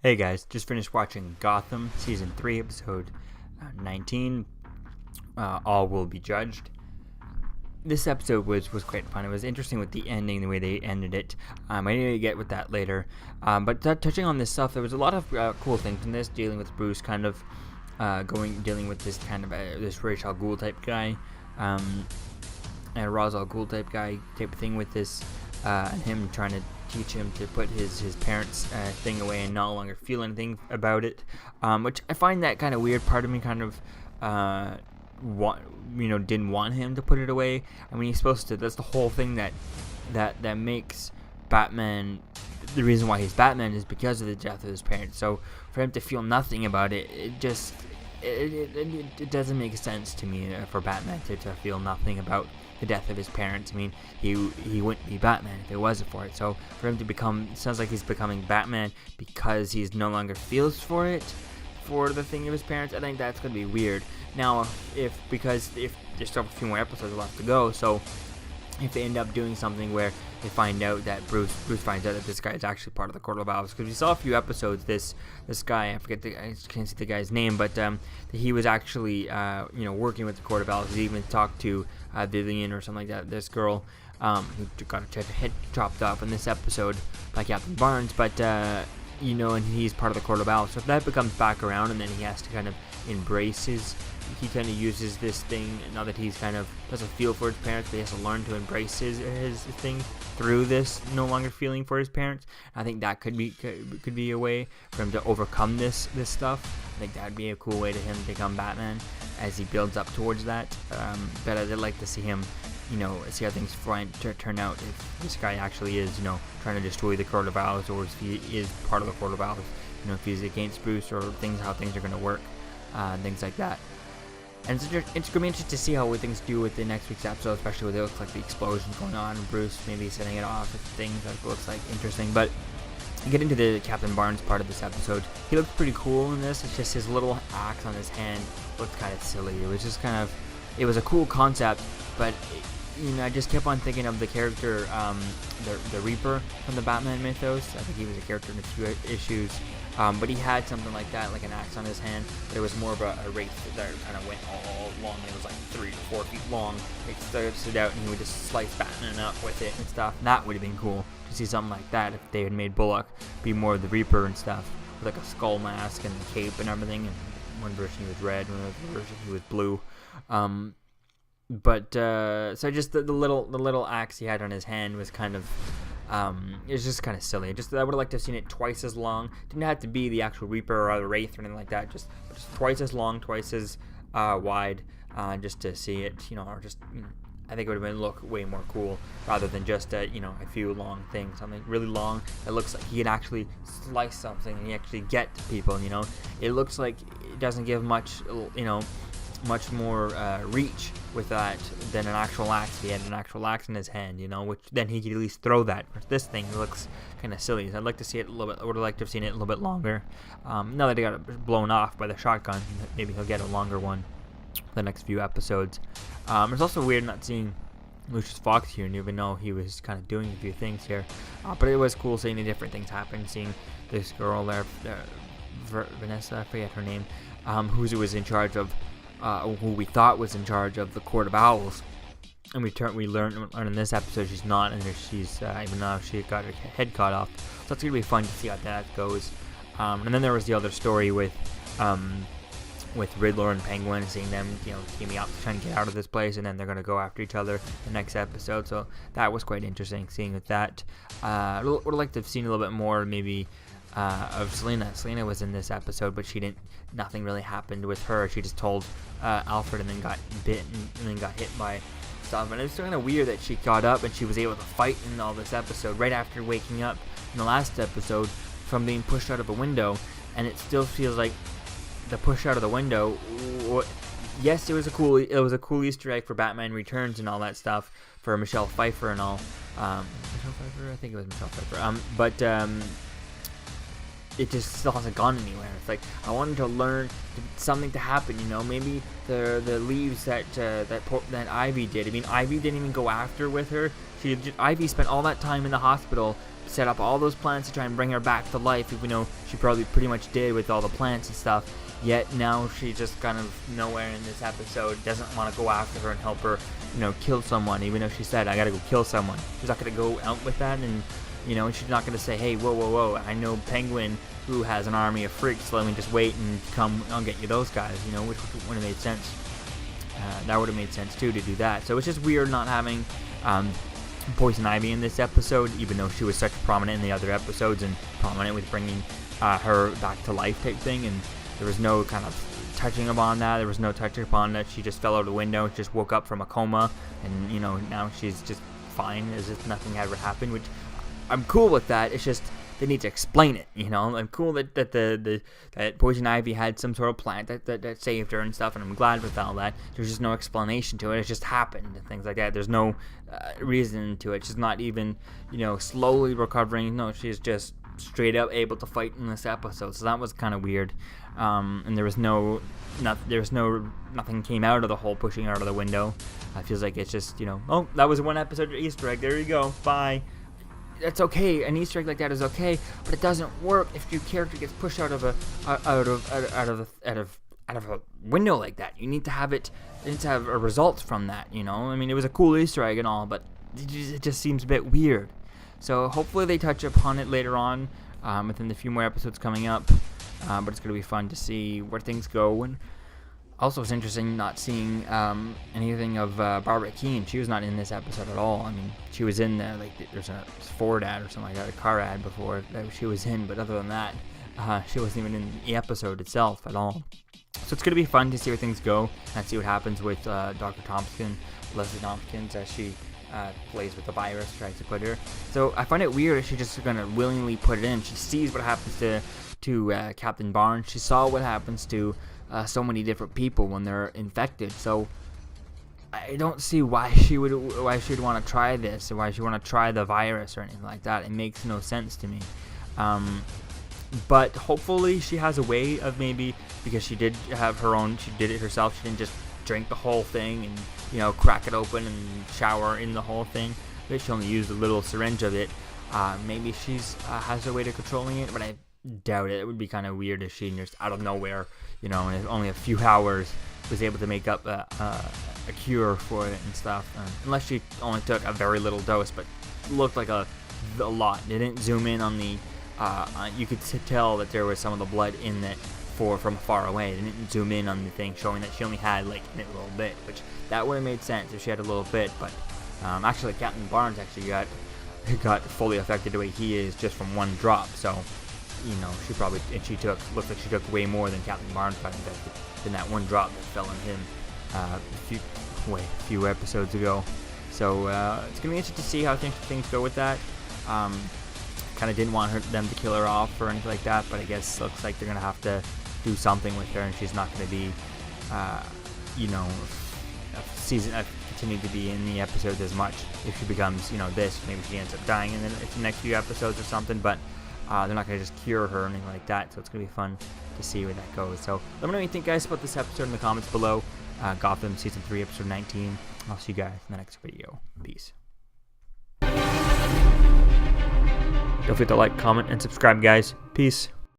Hey guys, just finished watching Gotham, Season 3, Episode 19, All Will Be Judged. This episode was quite fun. It was interesting with the ending, the way they ended it. I need to get with that later. But touching on this stuff, there was a lot of cool things in this, dealing with Bruce kind of dealing with this kind of, this Ra's al Ghul type guy, and Ra's al Ghul type of thing with this, and him trying to teach him to put his parents' thing away and no longer feel anything about it, which I find that kind of weird. Part of me kind of didn't want him to put it away. I mean, he's supposed to. That's the whole thing that makes Batman. The reason why he's Batman is because of the death of his parents. So for him to feel nothing about it, it doesn't make sense to me for Batman to feel nothing about the death of his parents. I mean, he wouldn't be Batman if it wasn't for it. So for him to become, it sounds like he's becoming Batman because he's no longer feels for it, for the thing of his parents. I think that's gonna be weird. Now, if there's still a few more episodes left to go, so if they end up doing something where they find out that Bruce finds out that this guy is actually part of the Court of Owls, because we saw a few episodes, this guy, I can't see the guy's name, but he was actually working with the Court of Owls. He even talked to Vivian or something like that, this girl who got her head chopped off in this episode by Captain Barnes, but and he's part of the Court of Owls. So if that becomes back around, and then he has to kind of embrace he kind of uses this thing now that he's kind of doesn't feel for his parents, but he has to learn to embrace his thing through this no longer feeling for his parents. I think that could be a way for him to overcome this stuff. I think that'd be a cool way to him to become Batman as he builds up towards that. But I'd like to see him, see how things turn out, if this guy actually is, trying to destroy the Court of Owls, or if he is part of the Court of Owls, if he's against Bruce, or how things are going to work, things like that. And it's going to be interesting to see how things do with the next week's episode, especially with it looks like the explosions going on, and Bruce maybe setting it off with things that looks like interesting. But get into the Captain Barnes part of this episode. He looks pretty cool in this. It's just his little axe on his hand looked kind of silly. It was just it was a cool concept, but I just kept on thinking of the character, the Reaper from the Batman mythos. I think he was a character in a few issues. But he had something like that, like an axe on his hand, but it was more of a wraith that kind of went all long. It was like 3 to 4 feet long. It stood out, and he would just slice Batman up with it and stuff. And that would have been cool to see something like that if they had made Bullock be more of the Reaper and stuff, with like a skull mask and the cape and everything. And one version he was red, one version he was blue. So just the little axe he had on his hand was kind of. It's just kind of silly. I would have liked to have seen it twice as long. Didn't have to be the actual Reaper or the Wraith or anything like that. Just twice as long, twice as wide, just to see it. I think it would have look way more cool rather than just a few long things. Something really long that looks like he can actually slice something and he actually get to people. It looks like it doesn't give much much more reach with that than an actual axe. He had an actual axe in his hand, which then he could at least throw that. This thing looks kind of silly. So I'd like to see it a little bit. I would have liked to have seen it a little bit longer. Now that he got it blown off by the shotgun, maybe he'll get a longer one for the next few episodes. It's also weird not seeing Lucius Fox here, even though he was kind of doing a few things here. But it was cool seeing the different things happen, seeing this girl there, Vanessa, I forget her name, who was in charge of, who we thought was in charge of the Court of Owls, and we learn in this episode she's not, and she's even though she got her head cut off. So it's gonna be fun to see how that goes. And then there was the other story with Riddler and Penguin, seeing them teaming up trying to get out of this place, and then they're gonna go after each other the next episode. So that was quite interesting seeing with that. Would have liked to have seen a little bit more maybe of Selena. Selena was in this episode, but nothing really happened with her. She just told Alfred and then got bit and then got hit by stuff. And it's kind of weird that she got up and she was able to fight in all this episode right after waking up in the last episode from being pushed out of a window. And it still feels like the push out of the window. Yes, it was a cool Easter egg for Batman Returns and all that stuff for Michelle Pfeiffer and all. Michelle Pfeiffer, I think it was Michelle Pfeiffer. But it just still hasn't gone anywhere. It's like I wanted to learn something to happen. Maybe the leaves that Ivy did. I mean, Ivy didn't even go after with her. Ivy spent all that time in the hospital set up all those plans to try and bring her back to life, even though she probably pretty much did with all the plants and stuff. Yet now she's just kind of nowhere in this episode, doesn't want to go after her and help her, kill someone, even though she said, I gotta go kill someone. She's not gonna go out with that, and, she's not gonna say, hey, whoa, I know Penguin, who has an army of freaks, so let me just wait and come, I'll get you those guys, which would have made sense. That would have made sense, too, to do that. So it's just weird not having Poison Ivy in this episode, even though she was such prominent in the other episodes and prominent with bringing her back to life type thing, and there was no kind of touching upon that. There was no touching upon that. She just fell out of the window, just woke up from a coma, and now she's just fine as if nothing ever happened, which I'm cool with that. It's just they need to explain it, I'm cool that Poison Ivy had some sort of plant that saved her and stuff, and I'm glad with all that. There's just no explanation to it. It just happened and things like that. There's no reason to it. She's not even, slowly recovering. No, she's just straight up able to fight in this episode. So that was kind of weird. And there was nothing came out of the hole pushing her out of the window. It feels like it's just, oh, that was one episode of Easter egg. There you go. Bye. That's okay. An Easter egg like that is okay, but it doesn't work if your character gets pushed out of a window like that. You need to have it. You need to have a result from that. I mean, it was a cool Easter egg and all, but it just seems a bit weird. So hopefully they touch upon it later on, within the few more episodes coming up. But it's gonna be fun to see where things go. And also, it's interesting not seeing anything of Barbara Keene. She was not in this episode at all. I mean, she was in there's a Ford ad or something like that, a car ad before that she was in. But other than that, she wasn't even in the episode itself at all. So it's going to be fun to see where things go and see what happens with Dr. Thompson, Leslie Tompkins, as she plays with the virus, tries to put her. So I find it weird if she's just going to willingly put it in. She sees what happens to Captain Barnes. She saw what happens to so many different people when they're infected. So I don't see why she would want to try this, or why she would want to try the virus or anything like that. It makes no sense to me. But hopefully she has a way of, maybe because she did have her own, she did it herself. She didn't just drink the whole thing and crack it open and shower in the whole thing. But she only used a little syringe of it. Maybe she's has a way to controlling it, but I doubt it. It would be kind of weird if she just out of nowhere, in only a few hours, was able to make up a cure for it and stuff. Unless she only took a very little dose, but looked like a lot. They didn't zoom in on the. You could tell that there was some of the blood in it from far away. They didn't zoom in on the thing, showing that she only had a little bit, which that would have made sense if she had a little bit. But actually, Captain Barnes actually got fully affected the way he is just from one drop. So looks like she took way more than Captain Barnes got infected than that one drop that fell on him a few episodes ago. So it's gonna be interesting to see how things go with that. Kind of didn't want them to kill her off or anything like that, but I guess looks like they're gonna have to do something with her, and she's not gonna be, continue to be in the episodes as much. If she becomes, this, maybe she ends up dying in the next few episodes or something, but they're not gonna just cure her or anything like that. So it's gonna be fun to see where that goes. So let me know what you think, guys, about this episode in the comments below. Gotham season 3, episode 19. I'll see you guys in the next video. Peace. Don't forget to like, comment, and subscribe, guys. Peace.